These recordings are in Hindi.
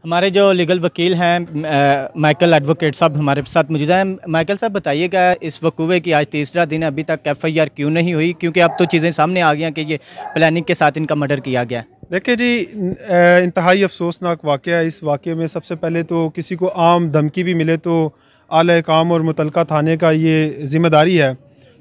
हमारे जो लीगल वकील हैं माइकल एडवोकेट साहब हमारे साथ मौजूद हैं। माइकल साहब बताइएगा, इस वकूवे की आज तीसरा दिन है, अभी तक FIR क्यों नहीं हुई? क्योंकि अब तो चीज़ें सामने आ गई हैं कि ये प्लानिंग के साथ इनका मर्डर किया गया है। देखिए जी, इंतहाई अफसोसनाक वाक़या है। इस वाक़े में सबसे पहले तो किसी को आम धमकी भी मिले तो आला काम और मुतलका थाने का ये ज़िम्मेदारी है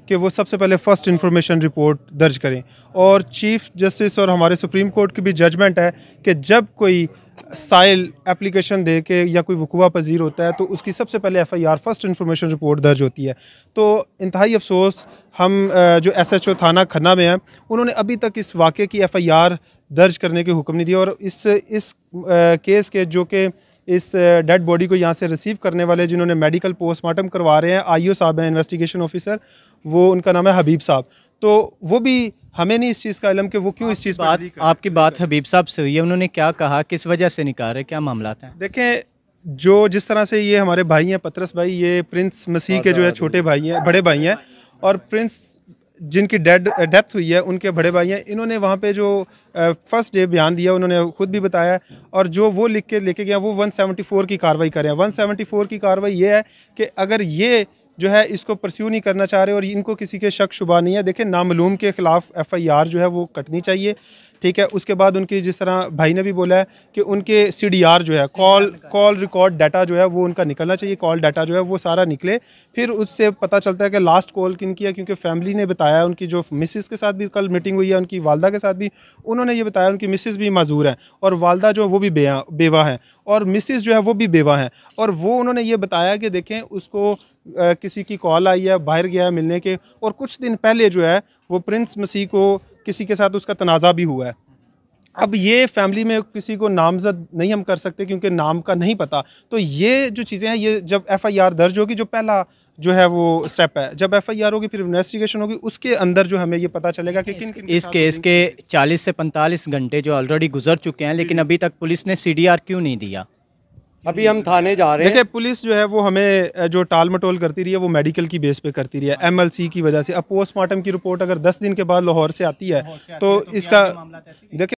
कि वो सबसे पहले फ़र्स्ट इन्फॉर्मेशन रिपोर्ट दर्ज करें। और चीफ़ जस्टिस और हमारे सुप्रीम कोर्ट की भी जजमेंट है कि जब कोई साइल एप्लीकेशन दे के या कोई वकूआ पजीर होता है तो उसकी सबसे पहले FIR फ़र्स्ट इन्फॉर्मेशन रिपोर्ट दर्ज होती है। तो इंतहाई अफसोस हम जो SHO थाना खन्ना में हैं, उन्होंने अभी तक इस वाक़े की FIR दर्ज करने के हुक्म नहीं दिया। और इस केस के जो कि इस डेड बॉडी को यहाँ से रिसीव करने वाले जिन्होंने मेडिकल पोस्टमार्टम करवा रहे हैं, IO साहब हैं, इन्वेस्टिगेशन ऑफिसर, वो उनका नाम है हबीब साहब। तो वो भी हमें नहीं इस चीज़ का इल्म कि वो क्यों इस चीज़ पर आपकी बात हबीब साहब से हुई है, उन्होंने क्या कहा, किस वजह से निकाल रहे, क्या मामला था? देखें, जो जिस तरह से ये हमारे भाई हैं पतरस भाई, ये प्रिंस मसीह के जो है छोटे भाई हैं, बड़े भाई हैं। और प्रिंस जिनकी डेथ हुई है उनके बड़े भाई हैं। इन्होंने वहाँ पे जो फर्स्ट डे बयान दिया, उन्होंने खुद भी बताया, और जो वो लिख के लेके गया वो 174 की कार्रवाई कर रहे हैं। 174 की कार्रवाई ये है कि अगर ये जो है इसको परस्यू नहीं करना चाह रहे और इनको किसी के शक शुबा नहीं है, देखिए नामालूम के ख़िलाफ़ FIR जो है वो कटनी चाहिए, ठीक है। उसके बाद उनकी, जिस तरह भाई ने भी बोला है कि उनके CDR जो है कॉल रिकॉर्ड डाटा जो है वो उनका निकलना चाहिए, कॉल डाटा जो है वो सारा निकले। फिर उससे पता चलता है कि लास्ट कॉल किन की है, क्योंकि फैमिली ने बताया, उनकी जो मिसिस के साथ भी कल मीटिंग हुई है, उनकी वालदा के साथ भी उन्होंने ये बताया, उनकी मिसिस भी माजूर हैं और वालदा जो है वो भी बेवा हैं और मिसिस जो है वो भी बेवा हैं। और वो उन्होंने ये बताया कि देखें उसको किसी की कॉल आई है, बाहर गया है मिलने के, और कुछ दिन पहले जो है वो प्रिंस मसीह को किसी के साथ उसका तनाज़ा भी हुआ है। अब ये फैमिली में किसी को नामजद नहीं हम कर सकते क्योंकि नाम का नहीं पता। तो ये जो चीज़ें हैं, ये जब FIR दर्ज होगी, जो पहला जो है वो स्टेप है, जब FIR होगी फिर इन्वेस्टिगेशन होगी, उसके अंदर जो हमें ये पता चलेगा कि किन इस केस के 40 से 45 घंटे जो ऑलरेडी गुजर चुके हैं, लेकिन अभी तक पुलिस ने CDR क्यों नहीं दिया? अभी हम थाने जा रहे हैं। देखिए, पुलिस जो है वो हमें जो टाल मटोल करती रही है वो मेडिकल की बेस पे करती रही है, MLC की वजह से। अब पोस्टमार्टम की रिपोर्ट अगर 10 दिन के बाद लाहौर से आती है तो इसका देखिए